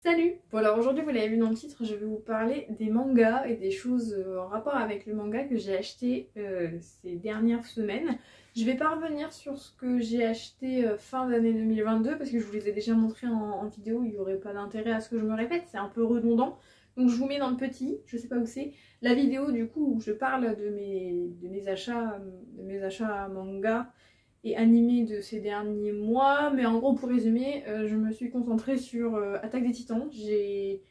Salut! Bon alors aujourd'hui vous l'avez vu dans le titre, je vais vous parler des mangas et des choses en rapport avec le manga que j'ai acheté ces dernières semaines. Je vais pas revenir sur ce que j'ai acheté fin d'année 2022 parce que je vous les ai déjà montrés en vidéo, il n'y aurait pas d'intérêt à ce que je me répète, c'est un peu redondant. Donc je vous mets dans le petit, je sais pas où c'est, la vidéo du coup où je parle de mes achats manga et animé de ces derniers mois, mais en gros pour résumer, je me suis concentrée sur Attaque des Titans. J'ai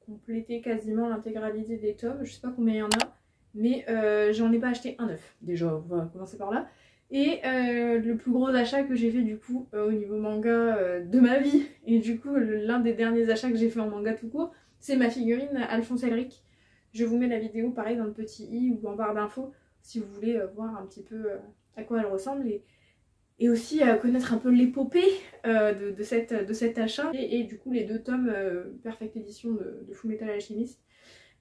complété quasiment l'intégralité des tomes, je sais pas combien il y en a, mais j'en ai pas acheté un neuf, déjà on va commencer par là. Et le plus gros achat que j'ai fait du coup au niveau manga de ma vie, et du coup l'un des derniers achats que j'ai fait en manga tout court, c'est ma figurine Alphonse Elric. Je vous mets la vidéo pareil dans le petit i ou en barre d'infos si vous voulez voir un petit peu à quoi elle ressemble et aussi connaître un peu l'épopée de cet achat et du coup les deux tomes Perfect Edition de Fullmetal Alchemist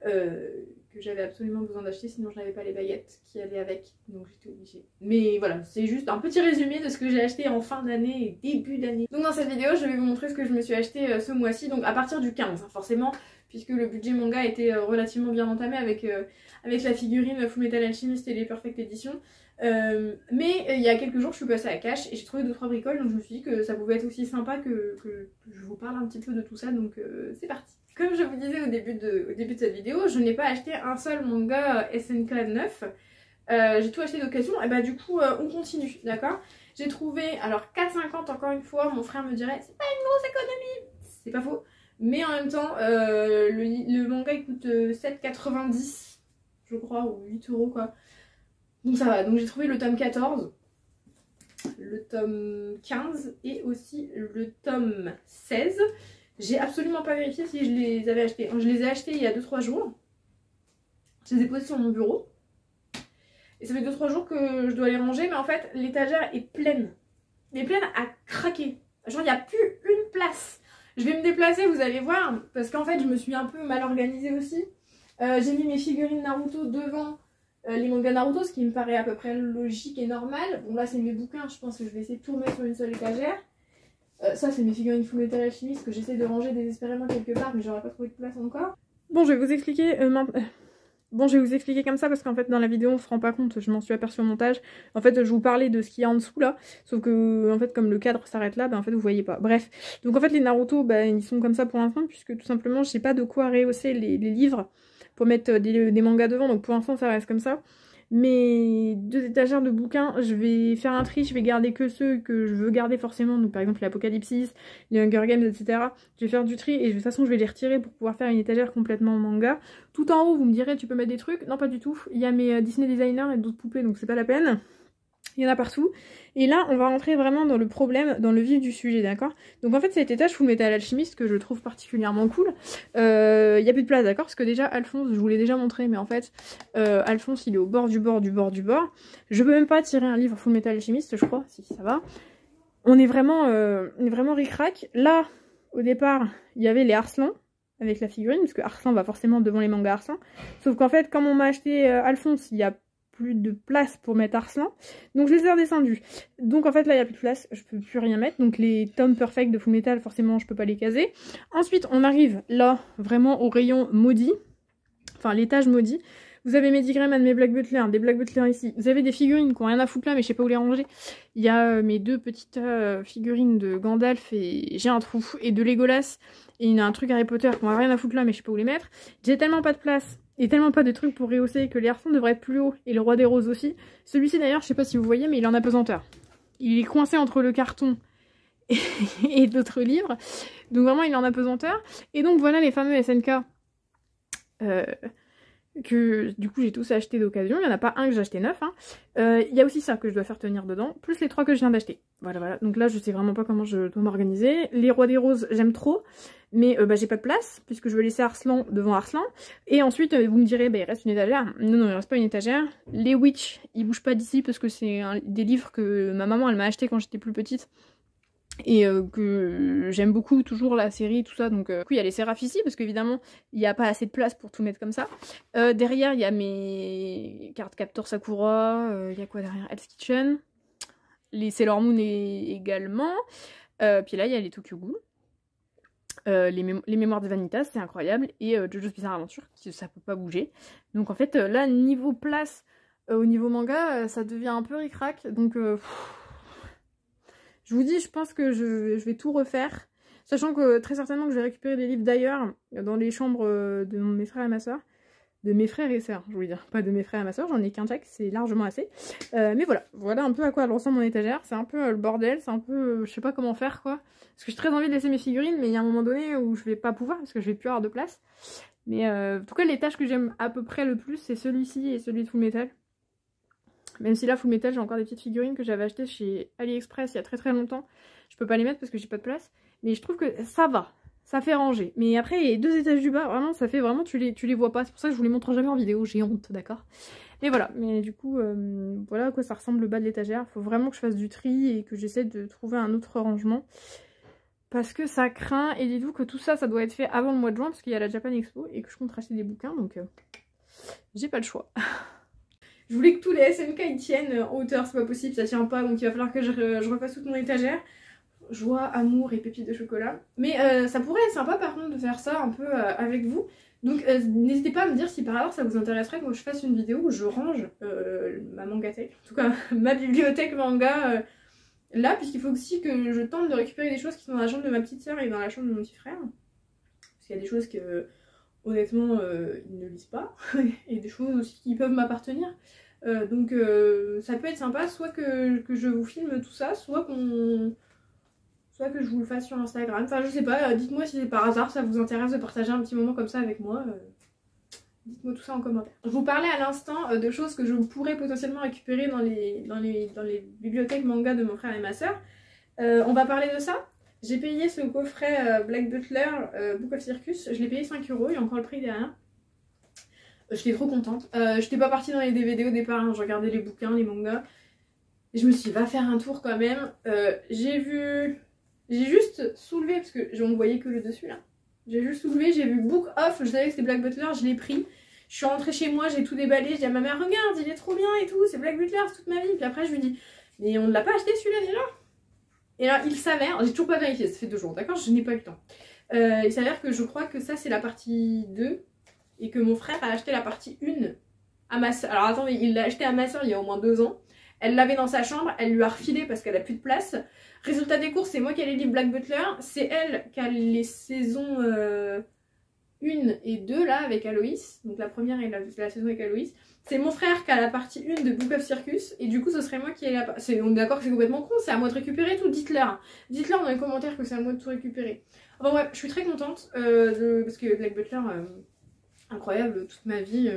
que j'avais absolument besoin d'acheter, sinon je n'avais pas les baguettes qui allaient avec, donc j'étais obligée. Mais voilà, c'est juste un petit résumé de ce que j'ai acheté en fin d'année et début d'année. Donc dans cette vidéo je vais vous montrer ce que je me suis acheté ce mois-ci, donc à partir du 15 hein, forcément, puisque le budget manga était relativement bien entamé avec la figurine Fullmetal Alchemist et les Perfect Edition. Mais il y a quelques jours je suis passée à Cash et j'ai trouvé 2-3 bricoles, donc je me suis dit que ça pouvait être aussi sympa que je vous parle un petit peu de tout ça, donc c'est parti. Comme je vous disais au début de cette vidéo, je n'ai pas acheté un seul manga SNK neuf, j'ai tout acheté d'occasion, et bah du coup on continue, d'accord. J'ai trouvé, alors 4,50 encore une fois, mon frère me dirait c'est pas une grosse économie, c'est pas faux, mais en même temps le manga il coûte 7,90 je crois, ou 8 € quoi. Donc ça va, donc j'ai trouvé le tome 14, le tome 15 et aussi le tome 16. J'ai absolument pas vérifié si je les avais achetés. Je les ai achetés il y a 2-3 jours. Je les ai posés sur mon bureau. Et ça fait 2-3 jours que je dois les ranger, mais en fait l'étagère est pleine. Elle est pleine à craquer. Genre il n'y a plus une place. Je vais me déplacer, vous allez voir, parce qu'en fait je me suis un peu mal organisée aussi. J'ai mis mes figurines Naruto devant les mangas Naruto, ce qui me paraît à peu près logique et normal. Bon là c'est mes bouquins, je pense que je vais essayer de tout remettre sur une seule étagère. Ça c'est mes figurines Fullmetal Alchemist que j'essaie de ranger désespérément quelque part, mais j'aurais pas trouvé de place encore. Bon je vais vous expliquer comme ça parce qu'en fait dans la vidéo on se rend pas compte, je m'en suis aperçue au montage. En fait je vous parlais de ce qu'il y a en dessous là, sauf que en fait comme le cadre s'arrête là, en fait vous voyez pas. Bref, donc en fait les Naruto ils sont comme ça pour l'instant puisque tout simplement j'ai pas de quoi rehausser les livres pour mettre des mangas devant, donc pour l'instant ça reste comme ça. Mes 2 étagères de bouquins, je vais faire un tri, je vais garder que ceux que je veux garder forcément, donc par exemple l'Apocalypse, les Hunger Games, etc. Je vais faire du tri et de toute façon je vais les retirer pour pouvoir faire une étagère complètement manga. Tout en haut vous me direz tu peux mettre des trucs, non pas du tout, il y a mes Disney Designers et d'autres poupées donc c'est pas la peine. Il y en a partout. Et là, on va rentrer vraiment dans le problème, dans le vif du sujet, d'accord. Donc en fait, cet étage Fullmetal Alchemist que je trouve particulièrement cool, il n'y a plus de place, d'accord. Parce que déjà, Alphonse, je vous l'ai déjà montré, mais en fait, Alphonse, il est au bord du bord du bord du bord. Je peux même pas tirer un livre Fullmetal Alchemist, je crois, si ça va. On est vraiment ric-rac. Là, au départ, il y avait les Arslan avec la figurine, parce que Arslan va forcément devant les mangas Arslan. Sauf qu'en fait, comme on m'a acheté Alphonse, il y a plus de place pour mettre Arslan, donc je les ai redescendus. Donc en fait là il n'y a plus de place, je peux plus rien mettre, donc les tomes perfect de Fullmetal forcément je peux pas les caser. Ensuite on arrive là vraiment au rayon maudit, enfin l'étage maudit. Vous avez mes digrammes de mes Black Butler, des Black Butler ici. Vous avez des figurines qui ont rien à foutre là, mais je sais pas où les ranger. Il y a mes 2 petites figurines de Gandalf et j'ai un trou, et de Legolas. Et il y a un truc Harry Potter qui ont rien à foutre là, mais je sais pas où les mettre. J'ai tellement pas de place et tellement pas de trucs pour rehausser que les Arsons devraient être plus hauts et le Roi des Roses aussi. Celui-ci d'ailleurs, je sais pas si vous voyez, mais il est en apesanteur. Il est coincé entre le carton et d'autres livres. Donc vraiment, il est en apesanteur. Et donc voilà les fameux SNK. Que du coup j'ai tous acheté d'occasion, il n'y en a pas un que j'ai acheté neuf, hein. Il y a aussi ça que je dois faire tenir dedans, plus les 3 que je viens d'acheter. Voilà, donc là je sais vraiment pas comment je dois m'organiser. Les Rois des Roses j'aime trop, mais j'ai pas de place, puisque je veux laisser Arslan devant Arslan. Et ensuite vous me direz, il reste une étagère. Non, il reste pas une étagère. Les Witch, ils bougent pas d'ici, parce que c'est des livres que ma maman elle m'a acheté quand j'étais plus petite. Et que j'aime beaucoup toujours la série, tout ça, donc du coup il y a les Séraph ici, parce qu'évidemment il n'y a pas assez de place pour tout mettre comme ça. Derrière il y a mes cartes Captor Sakura, il y a quoi derrière, Hell's Kitchen, les Sailor Moon également, puis là il y a les Tokyo Ghoul. les mémoires de Vanitas, c'est incroyable, et Jojo's Bizarre Adventure, ça peut pas bouger. Donc en fait, là, niveau place, au niveau manga, ça devient un peu ric-rac, donc je vous dis, je pense que je vais tout refaire, sachant que très certainement que je vais récupérer des livres d'ailleurs, dans les chambres de mes frères et ma soeur. De mes frères et sœurs, je voulais dire, pas de mes frères et ma soeur, j'en ai qu'un chaque, c'est largement assez. Mais voilà un peu à quoi elle ressemble mon étagère, c'est un peu le bordel, c'est un peu, je sais pas comment faire quoi. Parce que j'ai très envie de laisser mes figurines, mais il y a un moment donné où je vais pas pouvoir, parce que je vais plus avoir de place. Mais en tout cas, l'étage que j'aime à peu près le plus, c'est celui-ci et celui de Full Metal. Même si là, Full Metal, j'ai encore des petites figurines que j'avais achetées chez AliExpress il y a très longtemps. Je peux pas les mettre parce que j'ai pas de place, mais je trouve que ça va. Ça fait ranger. Mais après, les 2 étages du bas, vraiment, ça fait vraiment, tu les vois pas. C'est pour ça que je vous les montre jamais en vidéo. J'ai honte, d'accord? Mais voilà. Mais du coup, voilà à quoi ça ressemble le bas de l'étagère. Faut vraiment que je fasse du tri et que j'essaie de trouver un autre rangement. Parce que ça craint. Et dites-vous que tout ça, ça doit être fait avant le mois de juin. Parce qu'il y a la Japan Expo et que je compte racheter des bouquins. Donc, j'ai pas le choix. Je voulais que tous les SMK ils tiennent en hauteur. C'est pas possible, ça tient pas. Donc il va falloir que je refasse toute mon étagère. Joie, amour et pépites de chocolat. Mais ça pourrait être sympa par contre de faire ça un peu avec vous. Donc n'hésitez pas à me dire si par hasard ça vous intéresserait que je fasse une vidéo où je range ma mangathèque, en tout cas ma bibliothèque manga là, puisqu'il faut aussi que je tente de récupérer des choses qui sont dans la chambre de ma petite soeur et dans la chambre de mon petit frère. Parce qu'il y a des choses que honnêtement ils ne lisent pas et des choses aussi qui peuvent m'appartenir. Donc ça peut être sympa soit que je vous filme tout ça, soit que je vous le fasse sur Instagram. Enfin, je sais pas, dites-moi si par hasard ça vous intéresse de partager un petit moment comme ça avec moi. Dites-moi tout ça en commentaire. Je vous parlais à l'instant de choses que je pourrais potentiellement récupérer dans les bibliothèques manga de mon frère et ma soeur. On va parler de ça. J'ai payé ce coffret Black Butler Book of Circus. Je l'ai payé 5 €, il y a encore le prix derrière. J'étais trop contente. J'étais pas partie dans les DVD au départ, hein. Je regardais les bouquins, les mangas. Et je me suis dit, va faire un tour quand même. J'ai juste soulevé, parce que on voyait que le dessus là. J'ai juste soulevé, j'ai vu Book Off, je savais que c'était Black Butler, je l'ai pris. Je suis rentrée chez moi, j'ai tout déballé, je dis à ma mère, regarde, il est trop bien et tout, c'est Black Butler, c'est toute ma vie. Puis après je lui dis, mais on ne l'a pas acheté celui-là déjà? Et là il s'avère, j'ai toujours pas vérifié, ça fait 2 jours, d'accord, je n'ai pas eu le temps. Il s'avère que je crois que ça c'est la partie 2 et que mon frère a acheté la partie 1 à ma soeur. Alors attendez, il l'a acheté à ma soeur il y a au moins 2 ans. Elle l'avait dans sa chambre, elle lui a refilé parce qu'elle a plus de place. Résultat des courses, c'est moi qui ai les livres Black Butler. C'est elle qui a les saisons 1 et 2 là avec Aloïs. Donc la première est la saison avec Aloïs. C'est mon frère qui a la partie 1 de Book of Circus. Et du coup ce serait moi qui ai la partie... On est d'accord que c'est complètement con, c'est à moi de récupérer tout, dites-leur. Dites-leur dans les commentaires que c'est à moi de tout récupérer. Enfin bref, je suis très contente parce que Black Butler, incroyable toute ma vie.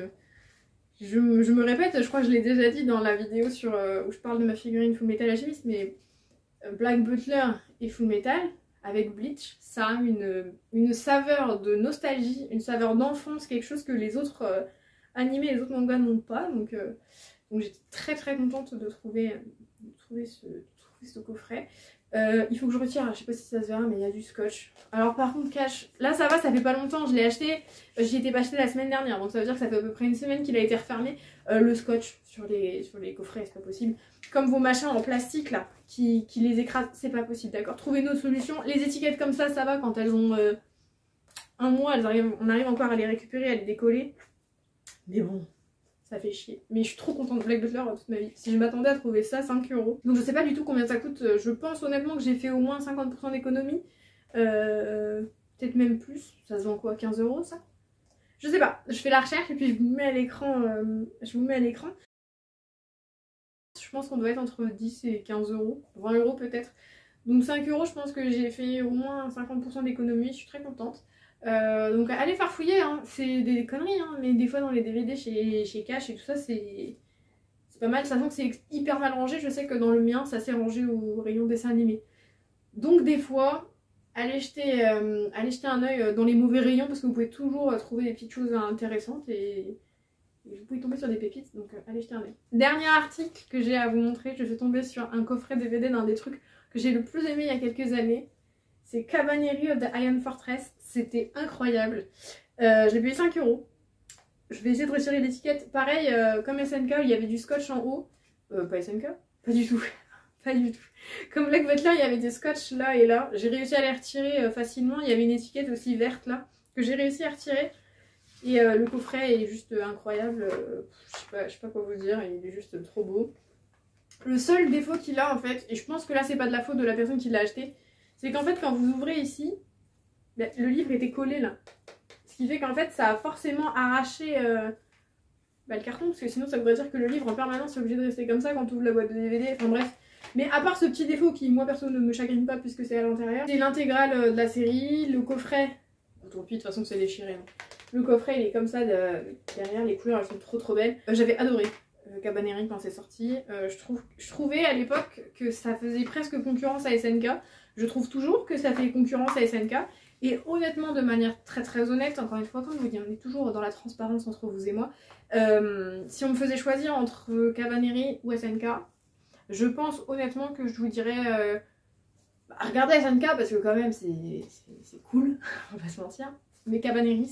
Je me répète, je crois que je l'ai déjà dit dans la vidéo sur, où je parle de ma figurine Full Metal Alchemist, mais Black Butler et Full Metal, avec Bleach, ça a une saveur de nostalgie, une saveur d'enfance, quelque chose que les autres animés, les autres mangas n'ont pas, donc j'étais très contente de trouver ce coffret. Il faut que je retire, je sais pas si ça se verra, mais il y a du scotch. Alors par contre cache, là ça va, ça fait pas longtemps, je l'ai acheté, j'y étais pas acheté la semaine dernière, donc ça veut dire que ça fait à peu près une semaine qu'il a été refermé. Le scotch sur les coffrets, c'est pas possible. Comme vos machins en plastique là, qui les écrasent, c'est pas possible, d'accord. Trouvez une autre solution. Les étiquettes comme ça va quand elles ont 1 mois, on arrive encore à les récupérer, à les décoller. Mais bon... ça fait chier. Mais je suis trop contente de Black Butler toute ma vie. Si je m'attendais à trouver ça, 5 €. Donc je sais pas du tout combien ça coûte. Je pense honnêtement que j'ai fait au moins 50% d'économie. Peut-être même plus. Ça se vend quoi, 15 € ça? Je sais pas. Je fais la recherche et puis je vous mets à l'écran. Je pense qu'on doit être entre 10 et 15 €. 20 € peut-être. Donc 5 €, je pense que j'ai fait au moins 50% d'économie. Je suis très contente. Donc allez farfouiller, hein. C'est des conneries, hein, mais des fois dans les DVD chez Cash et tout ça, c'est pas mal, sachant que c'est hyper mal rangé. Je sais que dans le mien, ça s'est rangé au rayon dessin animé. Donc des fois, allez jeter un œil dans les mauvais rayons parce que vous pouvez toujours trouver des petites choses intéressantes et vous pouvez tomber sur des pépites, donc allez jeter un œil. Dernier article que j'ai à vous montrer, je suis tombée sur un coffret DVD d'un des trucs que j'ai le plus aimé il y a quelques années. C'est Cabaneri of the Iron Fortress, c'était incroyable. Je l'ai payé 5 €. Je vais essayer de retirer l'étiquette. Pareil, comme SNK, il y avait du scotch en haut. Pas SNK? Pas du tout. Pas du tout. Comme Black Butler, il y avait des scotch là et là. J'ai réussi à les retirer facilement. Il y avait une étiquette aussi verte là que j'ai réussi à retirer. Et le coffret est juste incroyable. Je sais pas quoi vous dire. Il est juste trop beau. Le seul défaut qu'il a en fait, et je pense que là c'est pas de la faute de la personne qui l'a acheté, c'est qu'en fait quand vous ouvrez ici, ben, le livre était collé là. Ce qui fait qu'en fait ça a forcément arraché le carton, parce que sinon ça voudrait dire que le livre en permanence est obligé de rester comme ça quand on ouvre la boîte de DVD, enfin bref. Mais à part ce petit défaut qui moi perso ne me chagrine pas puisque c'est à l'intérieur, c'est l'intégrale de la série, le coffret, tant pis de toute façon c'est déchiré. Hein. Le coffret il est comme ça derrière, les couleurs elles sont trop belles. J'avais adoré Cabaneri quand c'est sorti. Je trouvais à l'époque que ça faisait presque concurrence à SNK. Je trouve toujours que ça fait concurrence à SNK. Et honnêtement, de manière très honnête, encore une fois, comme je vous dis, on est toujours dans la transparence entre vous et moi. Si on me faisait choisir entre Cabaneri ou SNK, je pense honnêtement que je vous dirais regardez SNK parce que quand même c'est cool, on va pas se mentir. Mais Cabaneri,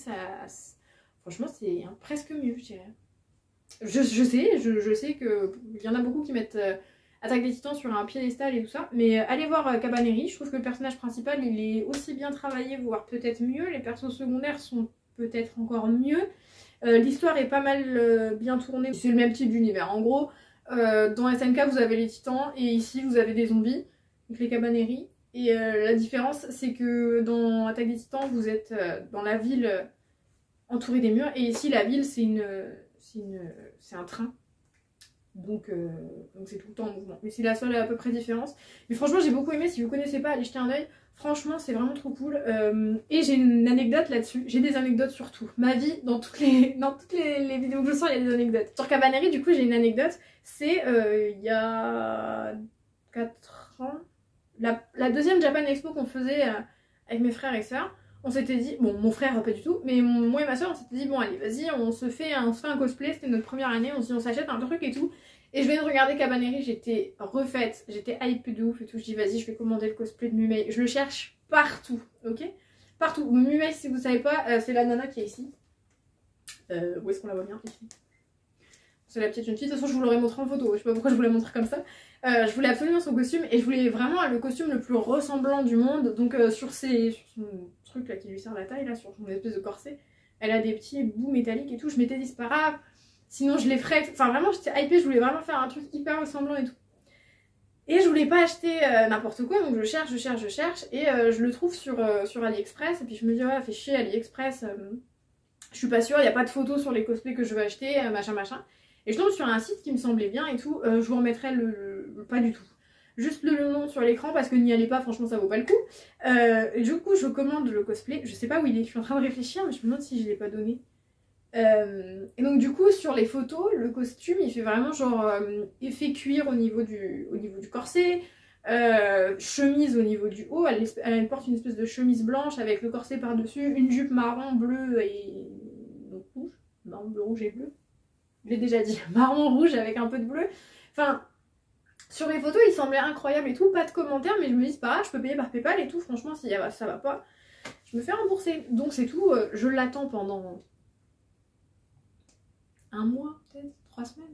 franchement, c'est presque mieux, je dirais. Je sais qu'il y en a beaucoup qui mettent Attaque des Titans sur un piédestal et tout ça, mais allez voir Cabaneri, je trouve que le personnage principal il est aussi bien travaillé, voire peut-être mieux, les persos secondaires sont peut-être encore mieux, l'histoire est pas mal bien tournée, c'est le même type d'univers. En gros, dans SNK vous avez les titans et ici vous avez des zombies, donc les Cabaneri, et la différence c'est que dans Attaque des Titans vous êtes dans la ville entourée des murs, et ici la ville c'est un train. Donc c'est tout le temps en mouvement. Mais c'est la seule à peu près différence. Mais franchement j'ai beaucoup aimé, si vous connaissez pas, allez jeter un oeil. Franchement c'est vraiment trop cool. Et j'ai une anecdote là-dessus. J'ai des anecdotes sur tout. Ma vie, dans toutes les vidéos que je sors, il y a des anecdotes. Sur Cabaneri du coup j'ai une anecdote. C'est il y a 4 ans. La deuxième Japan Expo qu'on faisait avec mes frères et sœurs. On s'était dit, bon mon frère pas du tout, mais moi et ma soeur on s'était dit bon allez vas-y on se fait un cosplay, c'était notre première année, on se dit on s'achète un truc et tout. Et je venais de regarder Cabaneri, j'étais refaite, j'étais hype de ouf et tout, je dis vas-y je vais commander le cosplay de Mumei. Je le cherche partout, ok? Partout. Mumei si vous savez pas, c'est la nana qui est ici. Où est-ce qu'on la voit bien? Ici. C'est la petite jeune fille, de toute façon je vous l'aurais montré en photo, je sais pas pourquoi je vous la montre comme ça. Je voulais absolument son costume et je voulais vraiment le costume le plus ressemblant du monde. Donc sur son truc là qui lui sert la taille, là sur son espèce de corset, elle a des petits bouts métalliques et tout. Je m'étais dit c'est pas grave, sinon je les ferais. Enfin vraiment j'étais hypée, je voulais vraiment faire un truc hyper ressemblant et tout. Et je voulais pas acheter n'importe quoi, donc je cherche et je le trouve sur AliExpress. Et puis je me dis ouais fait chier AliExpress, je suis pas sûre, il n'y a pas de photos sur les cosplays que je veux acheter, machin. Et je tombe sur un site qui me semblait bien et tout, je vous remettrai pas du tout. Juste le nom sur l'écran parce que n'y allez pas, franchement ça vaut pas le coup. Et du coup je commande le cosplay, je sais pas où il est, je suis en train de réfléchir mais je me demande si je l'ai pas donné. Et donc du coup sur les photos, le costume il fait vraiment genre effet cuir au niveau du corset, chemise au niveau du haut, elle porte une espèce de chemise blanche avec le corset par dessus, une jupe marron, bleu et donc rouge, marron, bleu, rouge et bleu. Je l'ai déjà dit, marron rouge avec un peu de bleu. Enfin, sur les photos, il semblait incroyable et tout. Pas de commentaires, mais je me dis, c'est pas grave, je peux payer par PayPal et tout. Franchement, si ça va pas, je me fais rembourser. Donc c'est tout. Je l'attends pendant un mois, peut-être 3 semaines.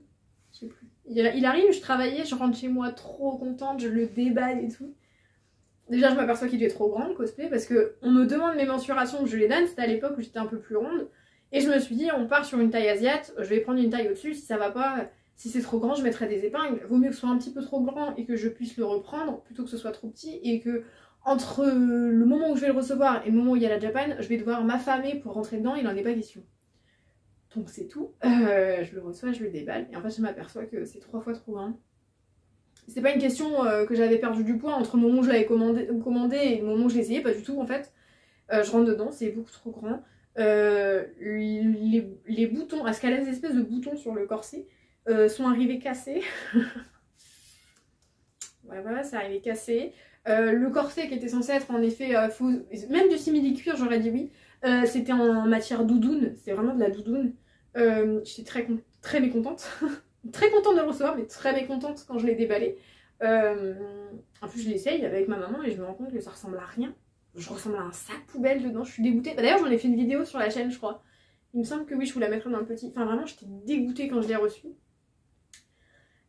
Je sais plus. Il arrive, je travaillais, je rentre chez moi trop contente, je le déballe et tout. Déjà, je m'aperçois qu'il est trop grand le cosplay parce que on me demande mes mensurations, je les donne. C'était à l'époque où j'étais un peu plus ronde. Et je me suis dit, on part sur une taille asiate, je vais prendre une taille au-dessus, si ça va pas, si c'est trop grand, je mettrai des épingles. Vaut mieux que ce soit un petit peu trop grand et que je puisse le reprendre, plutôt que ce soit trop petit, et que entre le moment où je vais le recevoir et le moment où il y a la Japan, je vais devoir m'affamer pour rentrer dedans, il n'en est pas question. Donc c'est tout, je le reçois, je le déballe, et en fait je m'aperçois que c'est 3 fois trop grand. C'est pas une question que j'avais perdu du poids entre le moment où je l'avais commandé et le moment où je l'ai essayé, pas du tout en fait. Je rentre dedans, c'est beaucoup trop grand. Les boutons, parce qu'elle a des espèces de boutons sur le corset, sont arrivés cassés. Ouais, voilà, c'est arrivé cassé. Le corset qui était censé être en effet faux, même du simili-cuir, j'aurais dit oui. C'était en matière doudoune, c'est vraiment de la doudoune. J'étais très mécontente. Très contente de le recevoir, mais très mécontente quand je l'ai déballé. En plus, je l'essaye avec ma maman et je me rends compte que ça ressemble à rien. Je ressemble à un sac poubelle dedans, je suis dégoûtée. D'ailleurs, j'en ai fait une vidéo sur la chaîne, je crois. Il me semble que oui, je vous la mettrai dans le petit. Enfin, vraiment, j'étais dégoûtée quand je l'ai reçu.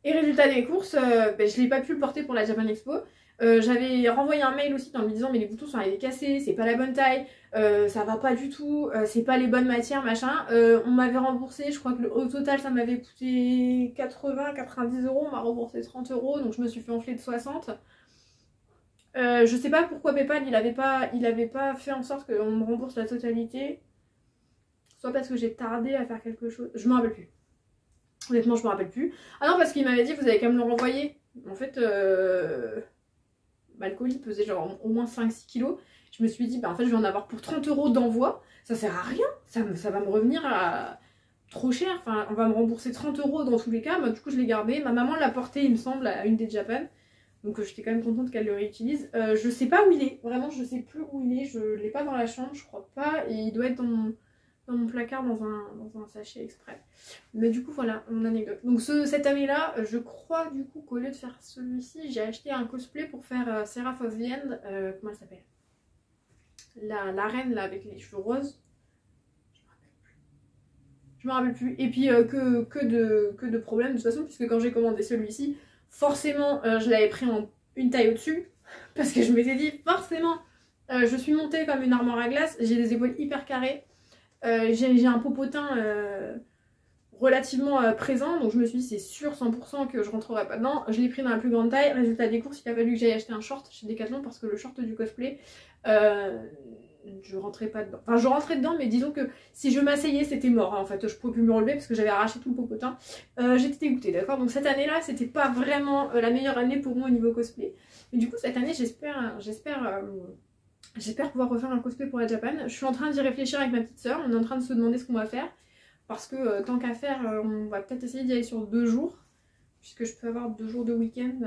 Et résultat des courses, je l'ai pas pu le porter pour la Japan Expo. J'avais renvoyé un mail aussi en me disant mais les boutons sont arrivés cassés, c'est pas la bonne taille, ça va pas du tout, c'est pas les bonnes matières machin. On m'avait remboursé, je crois que au total ça m'avait coûté 80-90 euros, on m'a remboursé 30 euros, donc je me suis fait enfler de 60. Je sais pas pourquoi PayPal il avait pas fait en sorte qu'on me rembourse la totalité, soit parce que j'ai tardé à faire quelque chose, je me rappelle plus. Honnêtement je me rappelle plus. Ah non parce qu'il m'avait dit vous avez qu'à me le renvoyer. En fait le colis pesait genre au moins 5-6 kilos. Je me suis dit, en fait, je vais en avoir pour 30 euros d'envoi. Ça sert à rien. Ça va me revenir à trop cher. Enfin, on va me rembourser 30 euros dans tous les cas. Moi, du coup, je l'ai gardé. Ma maman l'a porté, il me semble, à une des Japan. Donc, j'étais quand même contente qu'elle le réutilise. Je sais pas où il est. Vraiment, je sais plus où il est. Je l'ai pas dans la chambre, je crois pas. Et il doit être dans mon placard, dans un sachet exprès. Mais du coup, voilà, mon anecdote. Donc cette année-là, je crois du coup qu'au lieu de faire celui-ci, j'ai acheté un cosplay pour faire Seraph of the End. Comment elle s'appelle? La reine là avec les cheveux roses. Je me rappelle plus. Et puis que de problèmes de toute façon, puisque quand j'ai commandé celui-ci, forcément je l'avais pris en une taille au-dessus. Parce que je m'étais dit, forcément, je suis montée comme une armoire à glace, j'ai des épaules hyper carrées. J'ai un popotin relativement présent, donc je me suis dit c'est sûr 100% que je rentrerai pas dedans. Je l'ai pris dans la plus grande taille. Résultat des courses, il a fallu que j'aille acheter un short chez Decathlon parce que le short du cosplay, je rentrais pas dedans. Enfin, je rentrais dedans, mais disons que si je m'asseyais, c'était mort. Hein. En fait, je pouvais plus me relever parce que j'avais arraché tout le popotin. J'étais dégoûtée, d'accord. Donc cette année-là, c'était pas vraiment la meilleure année pour moi au niveau cosplay. Mais du coup, cette année, j'espère pouvoir refaire un cosplay pour la Japan. Je suis en train d'y réfléchir avec ma petite soeur. On est en train de se demander ce qu'on va faire. Parce que tant qu'à faire, on va peut-être essayer d'y aller sur 2 jours. Puisque je peux avoir 2 jours de week-end.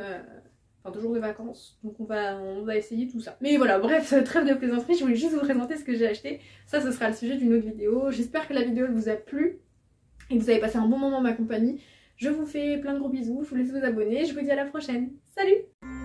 Enfin 2 jours de vacances. Donc on va essayer tout ça. Mais voilà, bref, trêve de plaisanterie. Je voulais juste vous présenter ce que j'ai acheté. Ça, ce sera le sujet d'une autre vidéo. J'espère que la vidéo elle vous a plu. Et que vous avez passé un bon moment en ma compagnie. Je vous fais plein de gros bisous. Je vous laisse vous abonner. Je vous dis à la prochaine. Salut!